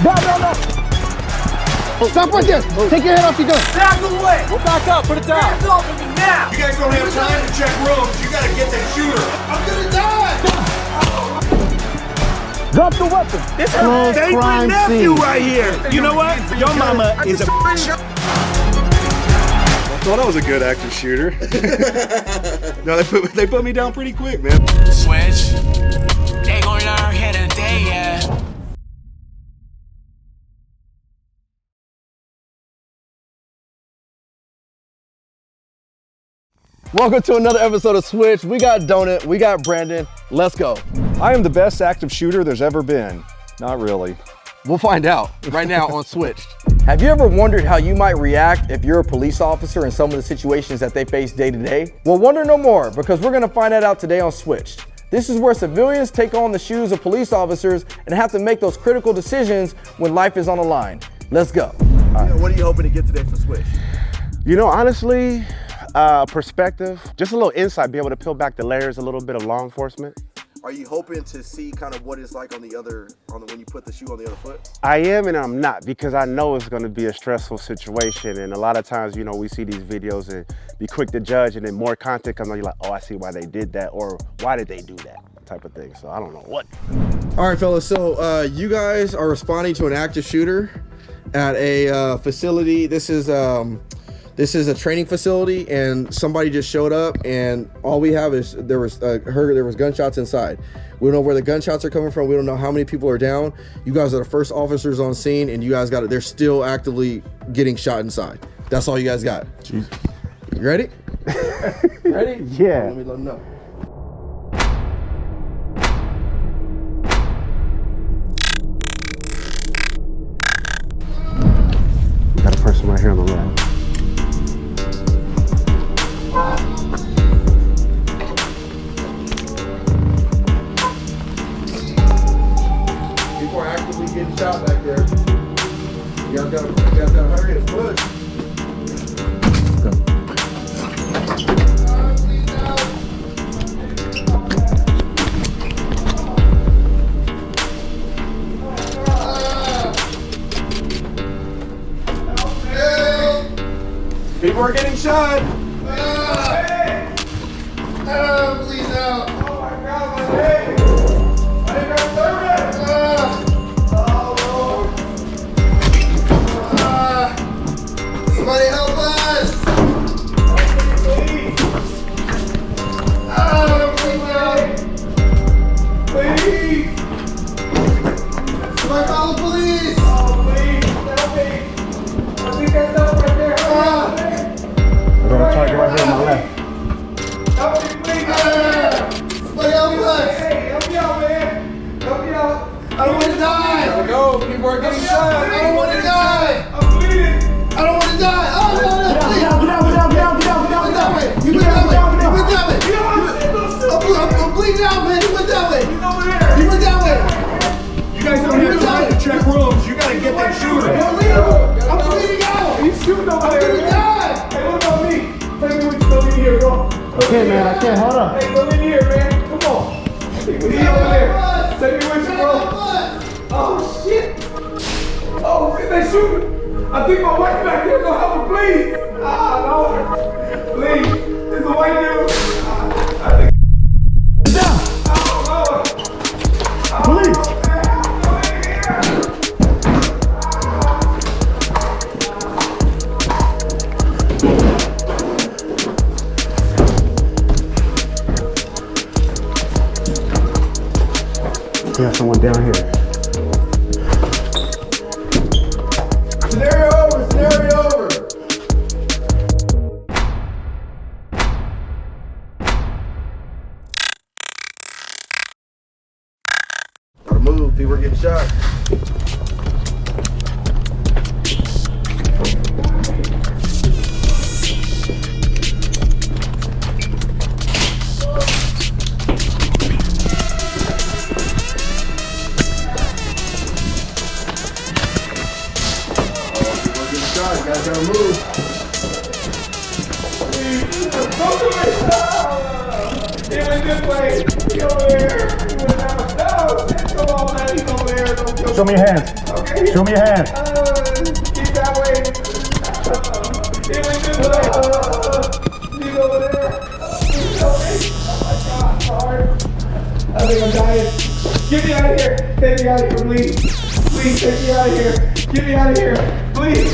Oh, stop right there. Take your head off your gun. Back away. We'll back up. Put it down. Hands off of me now. You guys don't have time to check rooms. You gotta get that shooter. I'm gonna die. Drop the weapon. This is her favorite nephew right here. You know what? Your mama is a I thought I was a good active shooter. No, they put me down pretty quick, man. Switch. They gon' learn here today, yeah. Welcome to another episode of Switch. We got Donut, we got Brandon. Let's go. I am the best active shooter there's ever been. Not really. We'll find out right now on Switched. Have you ever wondered how you might react if you're a police officer in some of the situations that they face day to day? Well, wonder no more, because we're gonna find that out today on Switched. This is where civilians take on the shoes of police officers and have to make those critical decisions when life is on the line. Let's go. What are you hoping to get today for Switch? You know, honestly, perspective, just a little insight, be able to peel back the layers a little bit of law enforcement. Are you hoping to see kind of what it's like on the when you put the shoe on the other foot? I am and I'm not, because I know it's gonna be a stressful situation, and a lot of times, you know, we see these videos and be quick to judge, and then more content comes on, you're like, oh, I see why they did that, or why did they do that, type of thing. So I don't know what. All right, fellas, so you guys are responding to an active shooter at a facility. This is a training facility, and somebody just showed up, and all we have is there was gunshots inside. We don't know where the gunshots are coming from. We don't know how many people are down. You guys are the first officers on scene, and you guys got it. They're still actively getting shot inside. That's all you guys got. Jeez. You ready? Ready? Yeah. Let them know. Got a person right here on the road. People are actively getting shot back there. You guys gotta hurry and push. People are getting shot. Please help. Oh my God, my leg. I didn't got service. Somebody help us. Please. Please. Somebody call the police. Oh, please. Help me. I think that's help right there. I'm gonna try to get right here on my left. Help me, please. Somebody help us. Hey, help me out, man. Help me out. I don't want to die. Go, people are getting I shot. don't want to die. I'm bleeding. I don't want to die. Oh, no, please. Get out. You went that way. You went that way. You went that way. I'm bleeding out, man. You went that way. He's over there. You went that way. You guys don't have time to check rooms. You gotta get that shooter. I'm bleeding out. He's shooting over I'm there. gonna die. Hey, what about me? Take me with you. Come in here, bro. Okay, man, I can't. Hold on. Hey, come in here, man. Come on. Take me over there. Take me with you, bro. Oh, shit. Oh, they shooting. I think my wife back there gonna help me, please. Ah, no. Please. It's a white dude. I think. Down. Oh, no. Police. We have someone down here. Scenario over. Gotta move. People are getting shot. You guys gotta move. Come to me. He went this way. He over there. He went down. No, come on, man. He's over there. Don't kill Show me your hands. Okay. Show me your hand. Keep that way. He's over there. He's over there. Oh my God, hard. I think I'm dying. Get me out of here. Take me out of here, please. Please take me out of here. Get me out of here, please.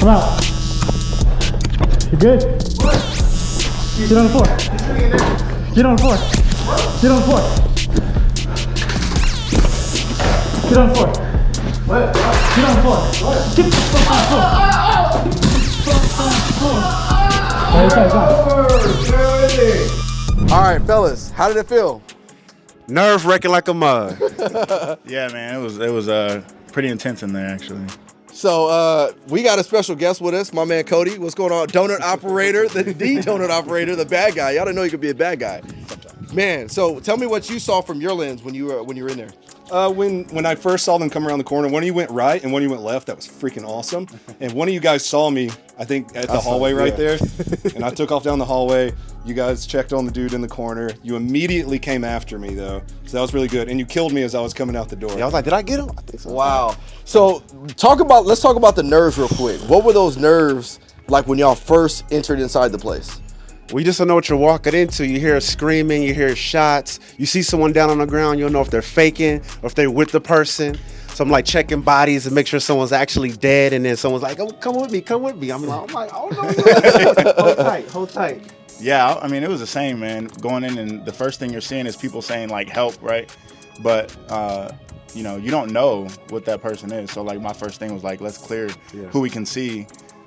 Come out. You good? What? Get on the floor. Get on the floor. Get on the floor. Get on the floor. What? Get on the floor. What? Get the fuck on the floor. All right, fellas, how did it feel? Nerve wrecking like a mug. Yeah, man, it was pretty intense in there actually. So we got a special guest with us, my man Cody. What's going on? Donut operator, the donut operator, the bad guy. Y'all didn't know you could be a bad guy. Man, so tell me what you saw from your lens when you were in there. When I first saw them come around the corner, one of you went right and one of you went left. That was freaking awesome. And one of you guys saw me, I think, at the hallway right there. And I took off down the hallway. You guys checked on the dude in the corner. You immediately came after me, though. So that was really good. And you killed me as I was coming out the door. Yeah, I was like, did I get him? I think so. Wow. So let's talk about the nerves real quick. What were those nerves like when y'all first entered inside the place? We just don't know what you're walking into. You hear screaming, you hear shots. You see someone down on the ground, you don't know if they're faking or if they're with the person. So I'm like checking bodies and make sure someone's actually dead. And then someone's like, oh, come with me. I'm like, oh no. Hold tight. Yeah, I mean, it was the same, man. Going in and the first thing you're seeing is people saying like help, right? But you know, you don't know what that person is. So like my first thing was like, let's clear who we can see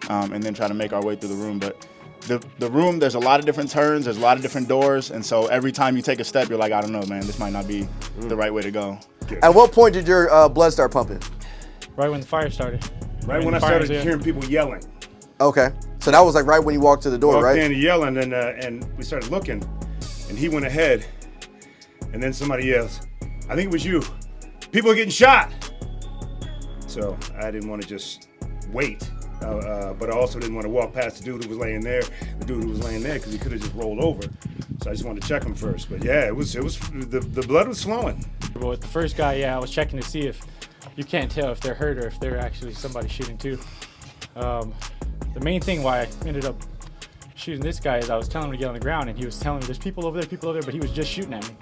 and then try to make our way through the room. But the room, there's a lot of different turns, there's a lot of different doors, and so every time you take a step, you're like, I don't know, man, this might not be the right way to go. At what point did your blood start pumping? Right when the fire started. Right when I started hearing people yelling. Okay, so that was like right when you walked to the door, Walked right? in yelling, and we started looking, and he went ahead, and then somebody yells, I think it was you. People are getting shot. So I didn't want to just wait. But I also didn't want to walk past the dude who was laying there, because he could have just rolled over. So I just wanted to check him first. But yeah, it was the blood was flowing. But with the first guy, I was checking to see if you can't tell if they're hurt or if they're actually somebody shooting too. The main thing why I ended up shooting this guy is I was telling him to get on the ground, and he was telling me there's people over there, but he was just shooting at me.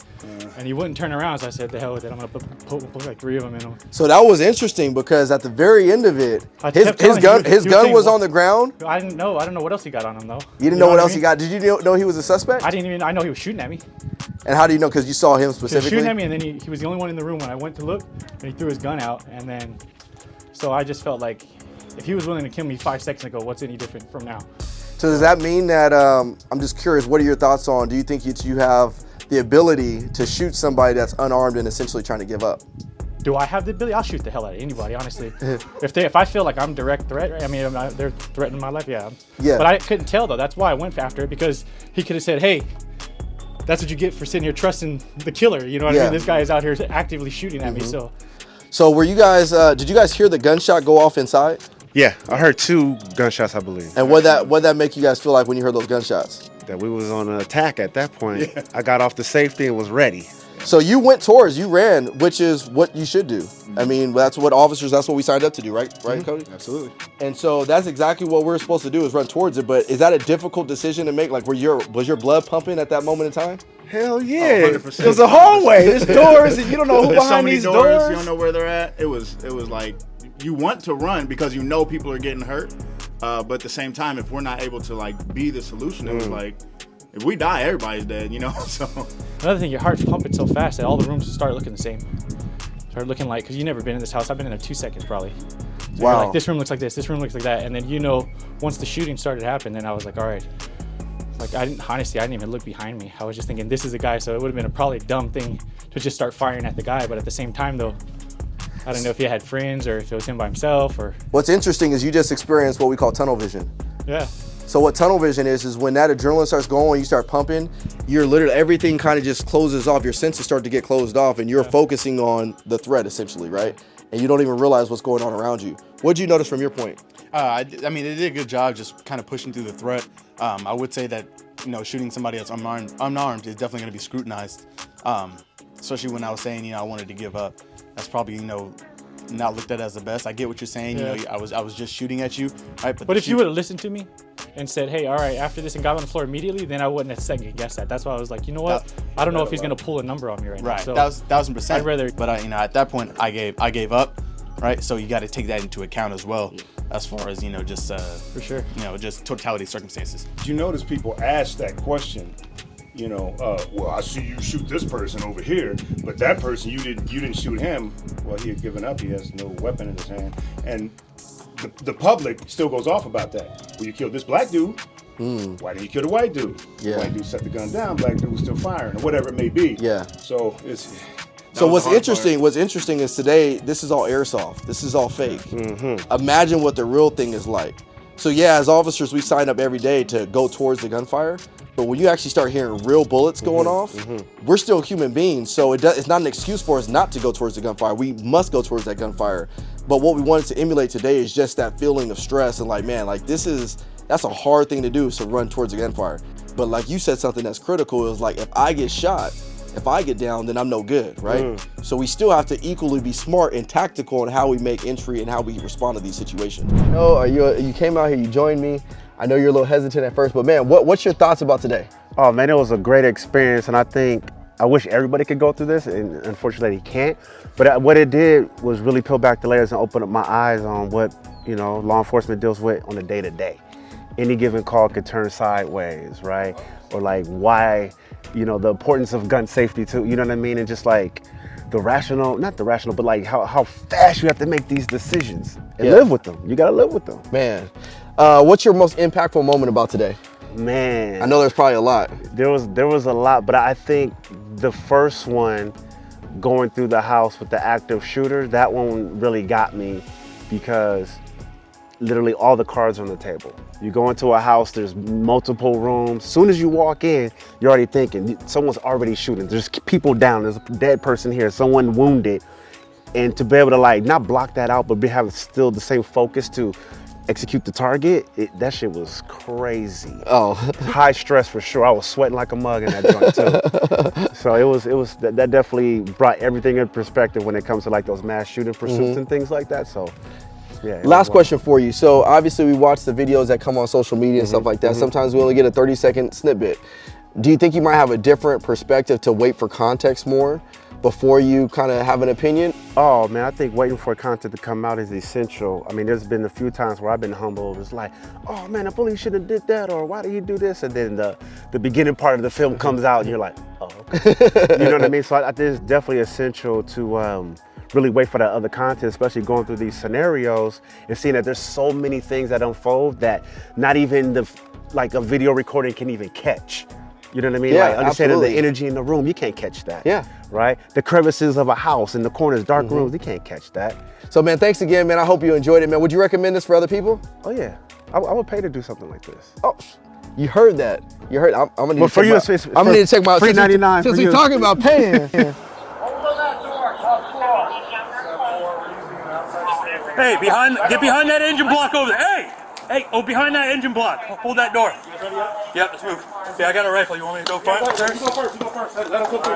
And he wouldn't turn around, so I said, the hell with it, I'm gonna put like 3 of them in him. So that was interesting because at the very end of it, his gun was on the ground. I didn't know what else he got on him though. You didn't know what else he got? Did you know he was a suspect? I know he was shooting at me. And how do you know? Because you saw him He was specifically? shooting at me, and then he was the only one in the room when I went to look, and he threw his gun out, and then, so I just felt like, if he was willing to kill me 5 seconds ago, what's any different from now? So does that mean that, I'm just curious, what are your thoughts on, do you think you have the ability to shoot somebody that's unarmed and essentially trying to give up? Do I have the ability? I'll shoot the hell out of anybody, honestly. if I feel like I'm direct threat, right? I mean, they're threatening my life, yeah. But I couldn't tell though, that's why I went after it, because he could have said, hey, that's what you get for sitting here trusting the killer, you know what I mean? This guy is out here actively shooting at me, so. So were you guys, did you guys hear the gunshot go off inside? Yeah, I heard 2 gunshots, I believe. And what that make you guys feel like when you heard those gunshots? That we was on an attack at that point. Yeah. I got off the safety and was ready. So you ran, which is what you should do. I mean, that's what we signed up to do, right? Right, Cody? Absolutely. And so that's exactly what we're supposed to do, is run towards it. But is that a difficult decision to make? Like, was your blood pumping at that moment in time? Hell yeah. 100%. There's a hallway, there's doors, and you don't know who There's behind so many these doors. You don't know where they're at. It was like, you want to run because you know people are getting hurt, But at the same time, if we're not able to like be the solution, it was like, if we die, everybody's dead, you know? So another thing, your heart's pumping so fast that all the rooms start looking the same. Start looking like, because you've never been in this house. I've been in there 2 seconds probably. So Wow. you're like, this room looks like this room looks like that. And then, you know, once the shooting started to happen, then I was like, all right. Like, I didn't even look behind me. I was just thinking, this is a guy, so it would have been probably a dumb thing to just start firing at the guy. But at the same time, though, I don't know if he had friends or if it was him by himself or. What's interesting is you just experienced what we call tunnel vision. Yeah. So what tunnel vision is when that adrenaline starts going, you start pumping, you're literally, everything kind of just closes off. Your senses start to get closed off and you're focusing on the threat essentially, right? And you don't even realize what's going on around you. What'd you notice from your point? I mean, they did a good job just kind of pushing through the threat. I would say that, you know, shooting somebody that's unarmed is definitely going to be scrutinized. Especially when I was saying, you know, I wanted to give up. That's probably, you know, not looked at as the best. I get what you're saying. Yeah. You know, I was just shooting at you, right? But if you would have listened to me and said, hey, all right, after this, and got on the floor immediately, then I wouldn't have second guessed that. That's why I was like, you know what? I don't know if he's going to pull a number on me right now. Right, So 1000%. I'd rather. But you know, at that point, I gave up, right? So you got to take that into account as well, as far as, you know, just For sure. you know, just totality of circumstances. You notice people ask that question, you know, well, I see you shoot this person over here, but that person, you didn't shoot him. Well, he had given up. He has no weapon in his hand. And the public still goes off about that. Well, you killed this black dude. Why didn't you kill the white dude? Yeah. White dude set the gun down, black dude was still firing, or whatever it may be. Yeah. So it's... So what's interesting is today, this is all airsoft. This is all fake. Imagine what the real thing is like. So yeah, as officers, we sign up every day to go towards the gunfire. But when you actually start hearing real bullets going off, we're still human beings. So it's not an excuse for us not to go towards the gunfire. We must go towards that gunfire. But what we wanted to emulate today is just that feeling of stress and like, man, like that's a hard thing to do, is to run towards the gunfire. But like you said, something that's critical is like, if I get shot, if I get down, then I'm no good, right? So we still have to equally be smart and tactical in how we make entry and how we respond to these situations. No, you came out here, you joined me. I know you're a little hesitant at first, but man, what's your thoughts about today? Oh man, it was a great experience, and I wish everybody could go through this, and unfortunately can't. But what it did was really peel back the layers and open up my eyes on what, you know, law enforcement deals with on a day-to-day. Any given call could turn sideways, right? Or like why, you know, the importance of gun safety too, you know what I mean? And just like not the rational, but like how fast you have to make these decisions and live with them. You gotta live with them. Man, what's your most impactful moment about today? Man, I know there's probably a lot. There was a lot, but I think the first one, going through the house with the active shooter, that one really got me, because literally all the cards are on the table. You go into a house, there's multiple rooms. As soon as you walk in, you're already thinking, someone's already shooting. There's people down, there's a dead person here, someone wounded. And to be able to like, not block that out, but have still the same focus to execute the target, that shit was crazy. Oh. High stress for sure. I was sweating like a mug in that joint too. So that definitely brought everything in perspective when it comes to like those mass shooting pursuits and things like that. So yeah. Last question for you. So obviously we watch the videos that come on social media and stuff like that. Sometimes we only get a 30-second snippet. Do you think you might have a different perspective to wait for context more before you kind of have an opinion? Oh man, I think waiting for content to come out is essential. I mean, there's been a few times where I've been humbled. It's like, oh man, I believe should have did that, or why did he do this? And then the beginning part of the film comes out and you're like, oh, okay. You know what I mean? So I think it's definitely essential to really wait for that other content, especially going through these scenarios and seeing that there's so many things that unfold that not even a video recording can even catch. You know what I mean? Yeah, like understanding absolutely. the energy in the room, you can't catch that. Yeah. Right? The crevices of a house in the corners, dark rooms, you can't catch that. So man, thanks again, man. I hope you enjoyed it, man. Would you recommend this for other people? Oh yeah, I would pay to do something like this. Oh, you heard that. You heard, I'm gonna need But to for check you, my, I'm gonna need to check my, free 99 since for we're you. talking about paying. Hey, get behind that engine block over there. Hey, behind that engine block. Hold that door. Yep, let's move. Okay, I got a rifle. You want me to go front? You go first. Let him flip through.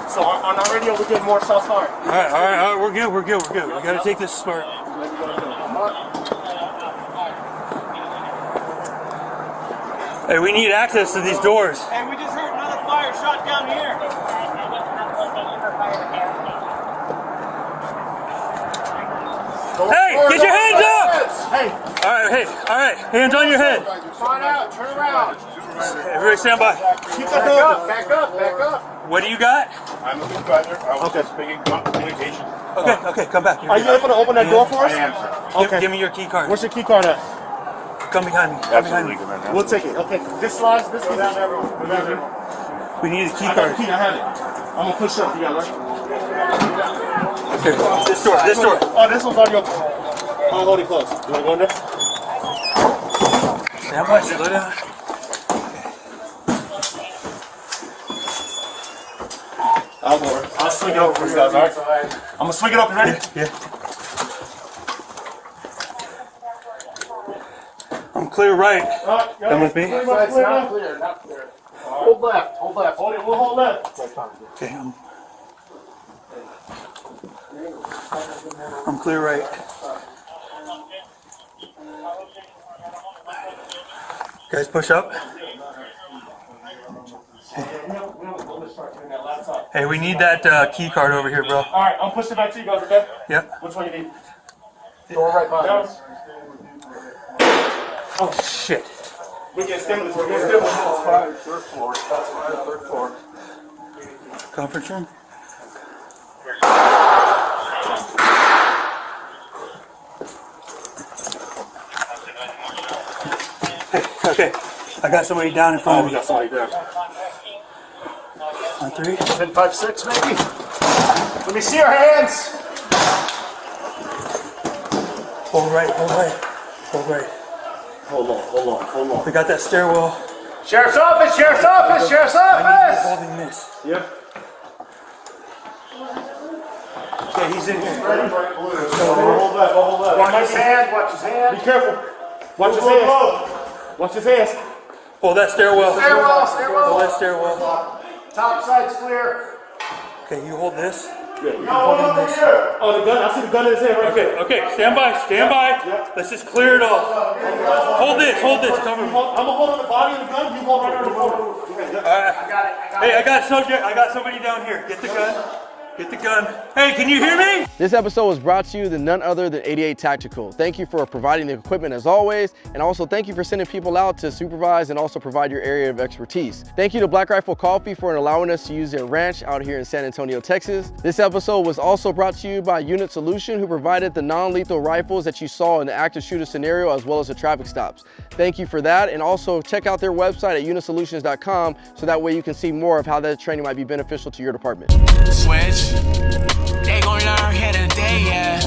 So on our radio, we're getting more south side. All right, we're good. We got to take this smart. Hey, we need access to these doors. Hey, we just heard another fire shot down here. Hey, get your hands up! Hey, All right, hands on your head. find out, turn around. Everybody stand by. Keep that door. Back up. What do you got? I'm a supervisor. I was just making communication. Okay, come back. Are you able to open that door for us? I am, sir. Give me your key card. Where's your key card at? Come behind me. Absolutely. We'll take it. Okay. This slides. This goes down there. We need a key I got card. the key. I have it. I'm gonna push up. You got it, right? Here, this door. Oh, this one's already open. I'll hold it close. You wanna go in there? Stand by, slow down. I'll go over. I'll swing it over for you guys, alright? I'm gonna swing it up. You ready? Yeah. I'm clear right. Come with me. It's not clear, not clear. Hold left. Hold it. We'll hold left. Okay, I'm clear right. Guys, push up. Hey, we need that key card over here, bro. Alright, I'm pushing back to you guys, okay? Yep. Which one you need? Door right behind us. Oh, shit. We get stimulus. Third floor. Conference room? Okay, I got somebody down in front of me. We got somebody there. On 3. 10, 5, 6, maybe. Let me see your hands. Hold right. Hold on. We got that stairwell. Sheriff's office. I need you holding this. Yep. Okay, he's in here. Hold left. Watch his hand. Be careful. Watch his hands. Watch his hands. Hold that stairwell. Stairwell. Hold that stairwell. Top side's clear. Okay, you hold this. Oh, the gun. I see the gun in his hand right there. Okay, stand by. Let's just clear it off. Hold this, cover me. I'm gonna hold on the body of the gun. You hold right on the phone. Hey, I got somebody down here. Get the gun. Hey, can you hear me? This episode was brought to you by none other than 88 Tactical. Thank you for providing the equipment as always, and also thank you for sending people out to supervise and also provide your area of expertise. Thank you to Black Rifle Coffee for allowing us to use their ranch out here in San Antonio, Texas. This episode was also brought to you by Unit Solution, who provided the non-lethal rifles that you saw in the active shooter scenario, as well as the traffic stops. Thank you for that, and also check out their website at unitsolutions.com so that way you can see more of how that training might be beneficial to your department. Switch. They gon' learn here today, yeah.